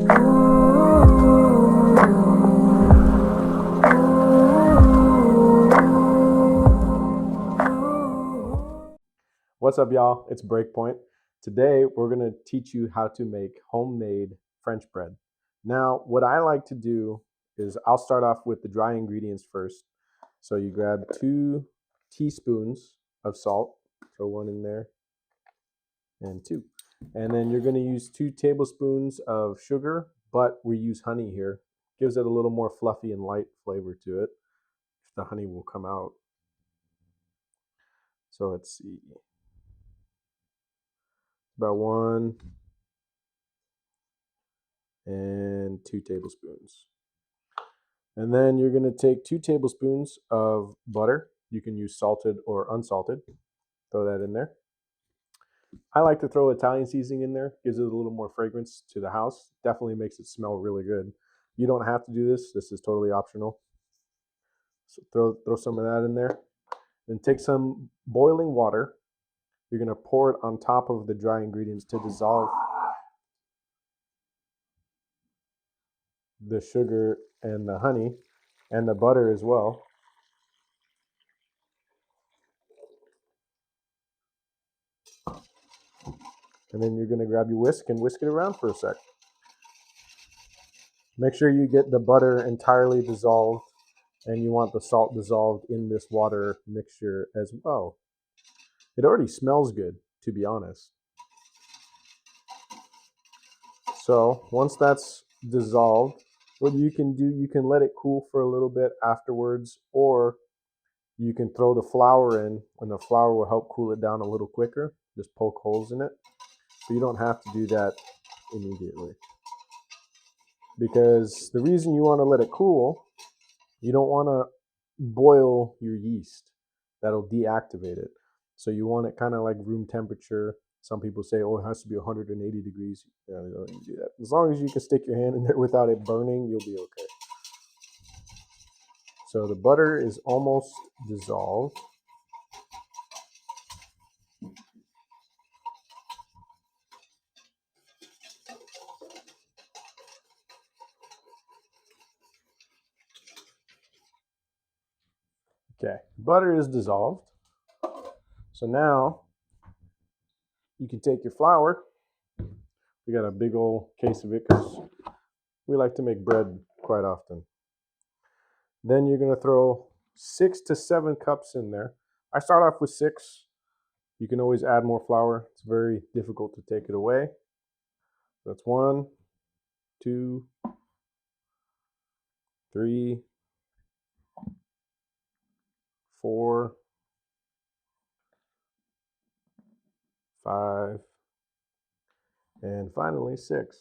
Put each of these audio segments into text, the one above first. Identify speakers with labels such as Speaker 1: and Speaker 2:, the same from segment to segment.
Speaker 1: What's up, y'all? It's Breakpoint. Today, we're going to teach you how to make homemade French bread. Now, what I like to do is I'll start off with the dry ingredients first. So you grab 2 teaspoons of salt, throw 1 in there, and 2. And then you're going to use 2 tablespoons of sugar, but we use honey here. Gives it a little more fluffy and light flavor to it. The honey will come out. So let's see. About 1 and 2 tablespoons. And then you're going to take 2 tablespoons of butter. You can use salted or unsalted. Throw that in there. I like to throw Italian seasoning in there. Gives it a little more fragrance to the house. Definitely makes it smell really good. You don't have to do this. This is totally optional. So throw some of that in there. Then take some boiling water. You're going to pour it on top of the dry ingredients to dissolve the sugar and the honey and the butter as well. And then you're going to grab your whisk and whisk it around for a sec. Make sure you get the butter entirely dissolved, and you want the salt dissolved in this water mixture as well. It already smells good, to be honest. So once that's dissolved, what you can do, you can let it cool for a little bit afterwards, or you can throw the flour in, and the flour will help cool it down a little quicker. Just poke holes in it. But you don't have to do that immediately. Because the reason you want to let it cool, you don't want to boil your yeast. That'll deactivate it. So you want it kind of like room temperature. Some people say, oh, it has to be 180 degrees. You don't need to do that. As long as you can stick your hand in there without it burning, you'll be okay. So the butter is almost dissolved. Okay, butter is dissolved. So now you can take your flour. We got a big old case of it because we like to make bread quite often. Then you're going to throw 6 to 7 cups in there. I start off with 6. You can always add more flour. It's very difficult to take it away. That's 1, 2, 3, 4, 5, and finally 6.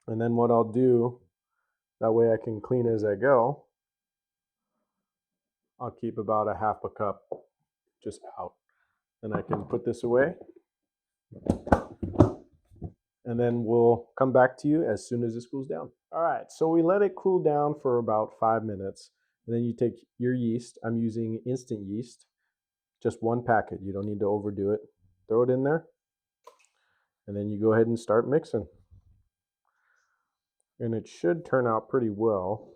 Speaker 1: And then what I'll do, that way I can clean as I go, I'll keep about a half a cup just out. Then I can put this away. And then we'll come back to you as soon as this cools down. All right, so we let it cool down for about 5 minutes. And then you take your yeast. I'm using instant yeast, just 1 packet. You don't need to overdo it. Throw it in there. And then you go ahead and start mixing. And it should turn out pretty well.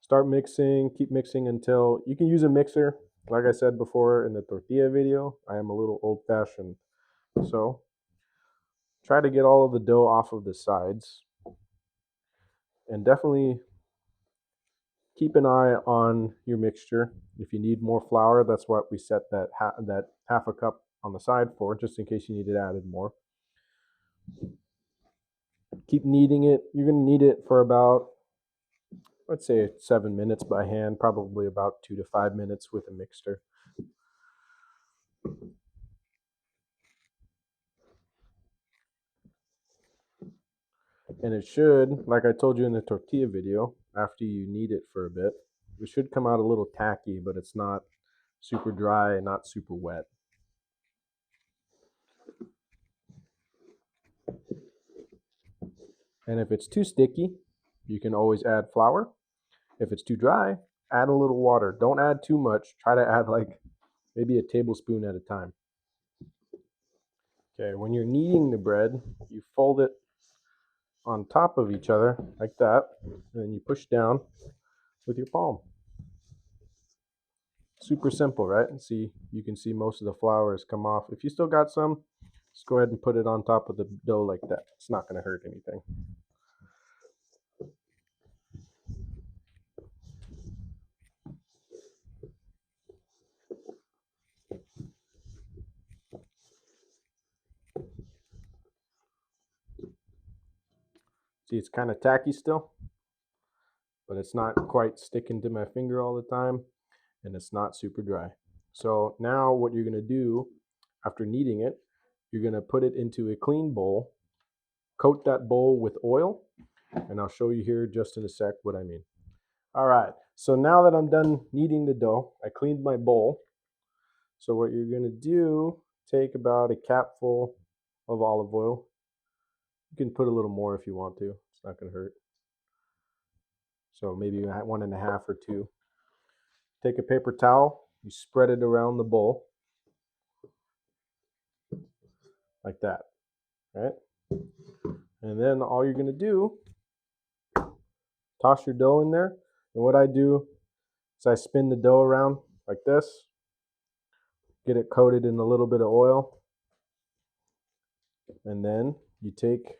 Speaker 1: Start mixing, keep mixing until you can use a mixer. Like I said before in the tortilla video, I am a little old-fashioned. So try to get all of the dough off of the sides. And definitely keep an eye on your mixture. If you need more flour, that's what we set that half a cup on the side for, just in case you needed added more. Keep kneading it. You're going to knead it for about, let's say 7 minutes by hand, probably about 2 to 5 minutes with a mixer. And it should, like I told you in the tortilla video, after you knead it for a bit, it should come out a little tacky, but it's not super dry and not super wet. And if it's too sticky, you can always add flour. If it's too dry, add a little water. Don't add too much. Try to add like maybe a tablespoon at a time. Okay, when you're kneading the bread, you fold it on top of each other like that, and then you push down with your palm. Super simple, right? And see, you can see most of the flour has come off. If you still got some, just go ahead and put it on top of the dough like that. It's not going to hurt anything. See, it's kind of tacky still, but it's not quite sticking to my finger all the time, and it's not super dry. So now what you're going to do after kneading it, you're going to put it into a clean bowl, coat that bowl with oil, and I'll show you here just in a sec what I mean. All right, so now that I'm done kneading the dough, I cleaned my bowl. So what you're going to do, take about a capful of olive oil. You can put a little more if you want to. It's not going to hurt. So maybe 1.5 or 2. Take a paper towel, you spread it around the bowl like that, right? And then all you're going to do, toss your dough in there. And what I do is I spin the dough around like this, get it coated in a little bit of oil, and then you take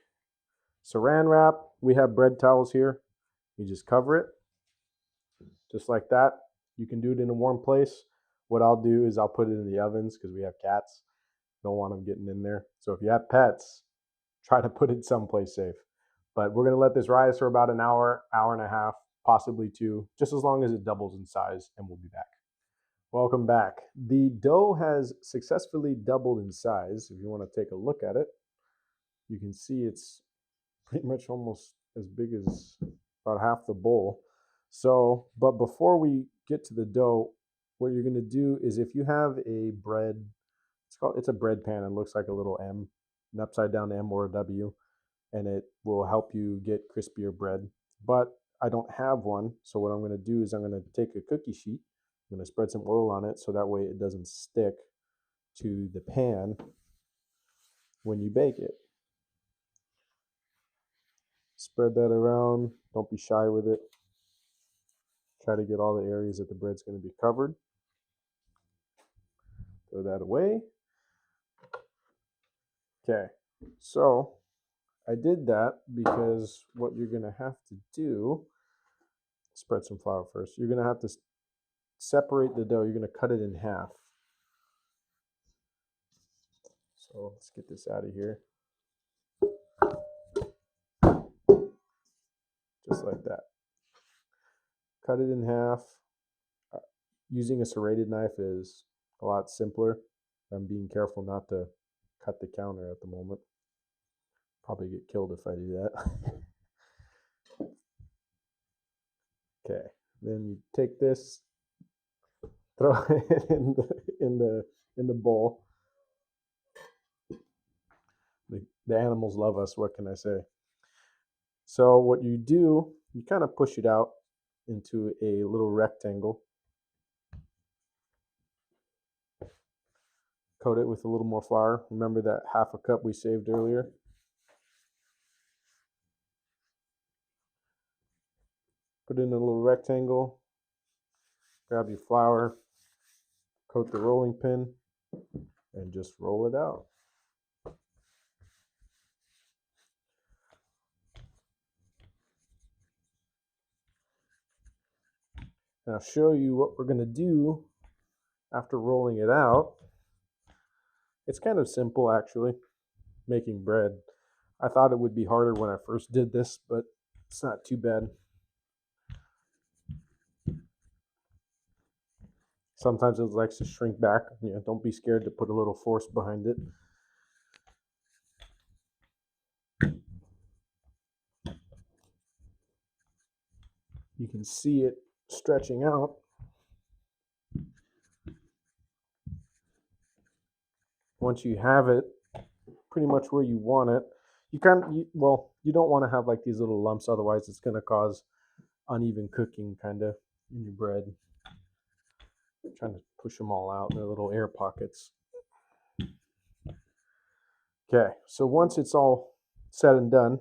Speaker 1: saran wrap. We have bread towels here. You just cover it just like that. You can do it in a warm place. What I'll do is I'll put it in the ovens because we have cats. Don't want them getting in there. So if you have pets, try to put it someplace safe. But we're going to let this rise for about an hour, hour and a half, possibly 2, just as long as it doubles in size, and we'll be back. Welcome back. The dough has successfully doubled in size. If you want to take a look at it, you can see it's pretty much almost as big as about half the bowl. So, but before we get to the dough, what you're going to do is if you have a bread, it's a bread pan and looks like a little M, an upside down M or a W, and it will help you get crispier bread. But I don't have one, so what I'm going to do is I'm going to take a cookie sheet, I'm going to spread some oil on it so that way it doesn't stick to the pan when you bake it. Spread that around, don't be shy with it. Try to get all the areas that the bread's going to be covered. Throw that away. Okay, so I did that because what you're going to have to do, spread some flour first. You're going to have to separate the dough. You're going to cut it in half. So let's get this out of here. Just like that. Cut it in half. Using a serrated knife is a lot simpler. I'm being careful not to cut the counter at the moment. Probably get killed if I do that. Okay, then you take this, throw it in the bowl. The animals love us. What can I say? So what you do, you kind of push it out into a little rectangle. Coat it with a little more flour. Remember that 1/2 cup we saved earlier? Put it in a little rectangle. Grab your flour. Coat the rolling pin. And just roll it out. And I'll show you what we're going to do after rolling it out. It's kind of simple, actually, making bread. I thought it would be harder when I first did this, but it's not too bad. Sometimes it likes to shrink back. Don't be scared to put a little force behind it. You can see it stretching out. Once you have it pretty much where you want it, you don't want to have like these little lumps, otherwise it's going to cause uneven cooking kind of in your bread. I'm trying to push them all out in their little air pockets. Okay, so once it's all said and done,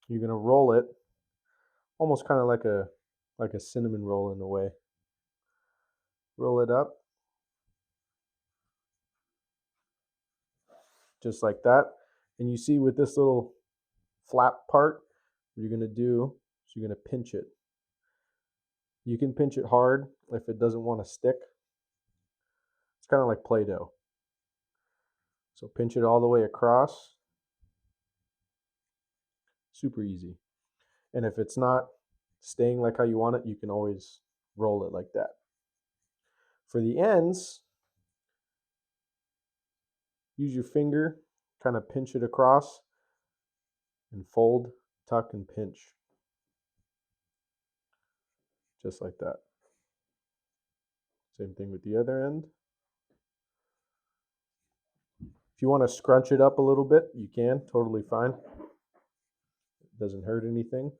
Speaker 1: You're going to roll it almost kind of like a cinnamon roll in a way. Roll it up just like that. And you see with this little flap part, what you're going to do is you're going to pinch it. You can pinch it hard if it doesn't want to stick. It's kind of like Play-Doh. So pinch it all the way across. Super easy. And if it's not staying like how you want it, you can always roll it like that. For the ends, use your finger, kind of pinch it across, and fold, tuck, and pinch. Just like that. Same thing with the other end. If you want to scrunch it up a little bit, you can, totally fine. It doesn't hurt anything.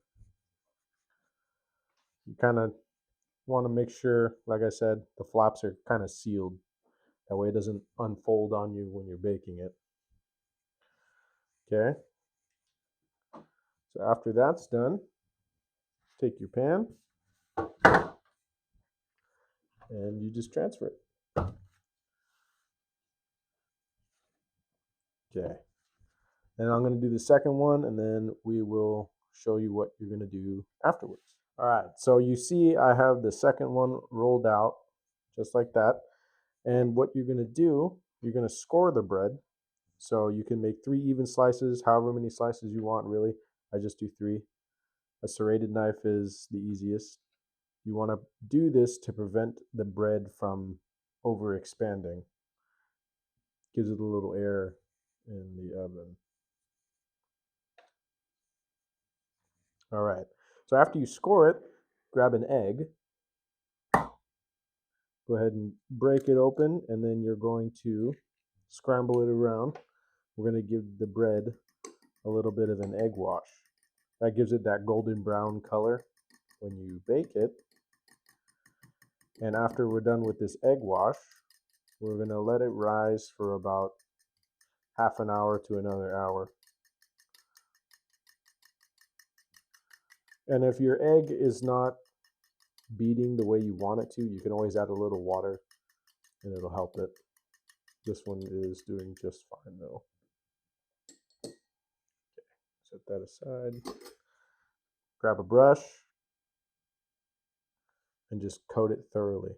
Speaker 1: You kind of want to make sure, like I said, the flaps are kind of sealed. That way it doesn't unfold on you when you're baking it. Okay. So after that's done, take your pan and you just transfer it. Okay. Then I'm going to do the second one, and then we will show you what you're going to do afterwards. All right, so you see I have the second one rolled out just like that. And what you're going to do, you're going to score the bread. So you can make 3 even slices, however many slices you want, really. I just do 3. A serrated knife is the easiest. You want to do this to prevent the bread from over expanding. Gives it a little air in the oven. All right. So after you score it, grab an egg. Go ahead and break it open, and then you're going to scramble it around. We're going to give the bread a little bit of an egg wash. That gives it that golden brown color when you bake it. And after we're done with this egg wash, we're going to let it rise for about half an hour to another hour. And if your egg is not beating the way you want it to, you can always add a little water and it'll help it. This one is doing just fine though. Okay, set that aside. Grab a brush and just coat it thoroughly.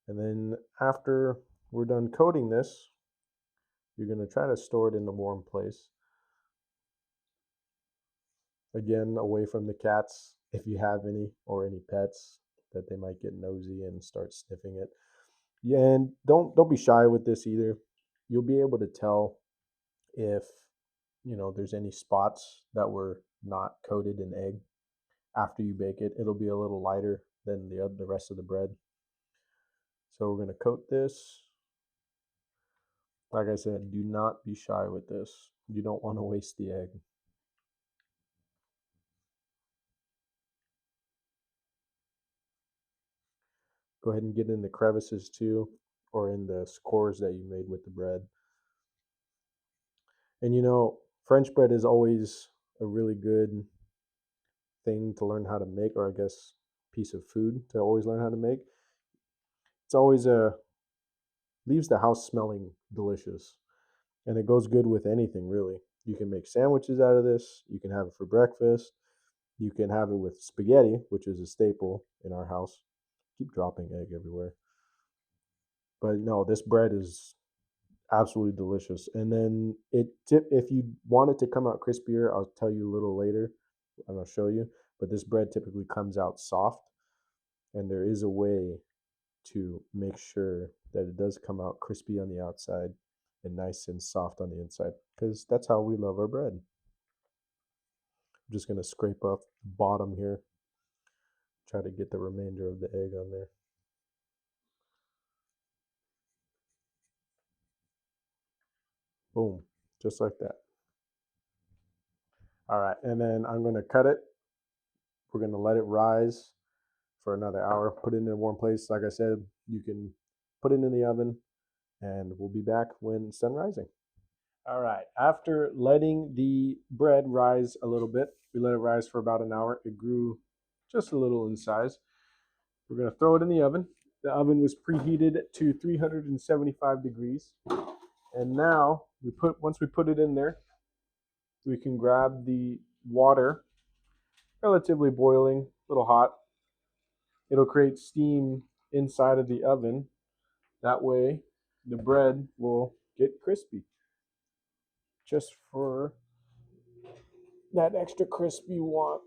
Speaker 1: And then after we're done coating this, you're going to try to store it in a warm place. Again, away from the cats, if you have any, or any pets, that they might get nosy and start sniffing it. Yeah, and don't be shy with this either. You'll be able to tell if there's any spots that were not coated in egg after you bake it. It'll be a little lighter than the rest of the bread. So we're going to coat this. Like I said, do not be shy with this. You don't want to waste the egg. Go ahead and get in the crevices too, or in the scores that you made with the bread. And French bread is always a really good thing to learn how to make, or I guess piece of food to always learn how to make. It's always leaves the house smelling delicious, and it goes good with anything really. You can make sandwiches out of this. You can have it for breakfast. You can have it with spaghetti, which is a staple in our house. Keep dropping egg everywhere. But no, this bread is absolutely delicious. And then if you want it to come out crispier, I'll tell you a little later and I'll show you. But this bread typically comes out soft, and there is a way to make sure that it does come out crispy on the outside and nice and soft on the inside, because that's how we love our bread. I'm just going to scrape up the bottom here, try to get the remainder of the egg on there. Boom, just like that. All right, and then I'm going to cut it. We're going to let it rise for another hour. Put it in a warm place. Like I said, you can put it in the oven, and we'll be back when it's done rising. All right, after letting the bread rise a little bit, we let it rise for about an hour. It grew just a little in size. We're going to throw it in the oven. The oven was preheated to 375 degrees. And now once we put it in there, we can grab the water, relatively boiling, a little hot. It'll create steam inside of the oven. That way the bread will get crispy. Just for that extra crisp you want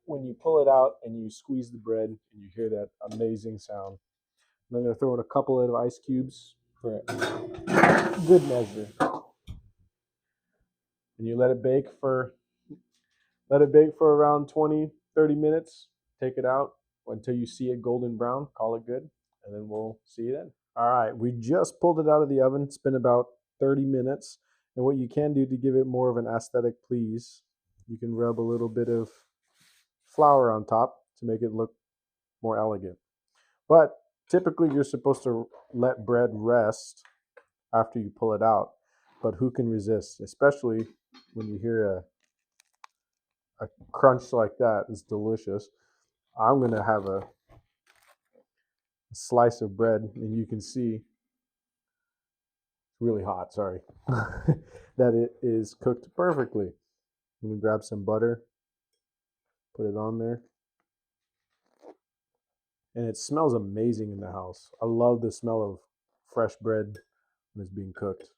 Speaker 1: when you pull it out and you squeeze the bread and you hear that amazing sound. And I'm going to throw in a couple of ice cubes for good measure. And you let it bake for around 20-30 minutes. Take it out until you see it golden brown. Call it good, and then we'll see you then. All right, we just pulled it out of the oven. It's been about 30 minutes. And what you can do to give it more of an aesthetic please, you can rub a little bit of flour on top to make it look more elegant. But typically you're supposed to let bread rest after you pull it out. But who can resist, especially when you hear a crunch like that? It's delicious. I'm going to have a slice of bread, and you can see it's really hot, sorry, that it is cooked perfectly. I'm going to grab some butter, put it on there. And it smells amazing in the house. I love the smell of fresh bread when it's being cooked.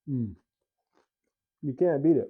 Speaker 1: You can't beat it.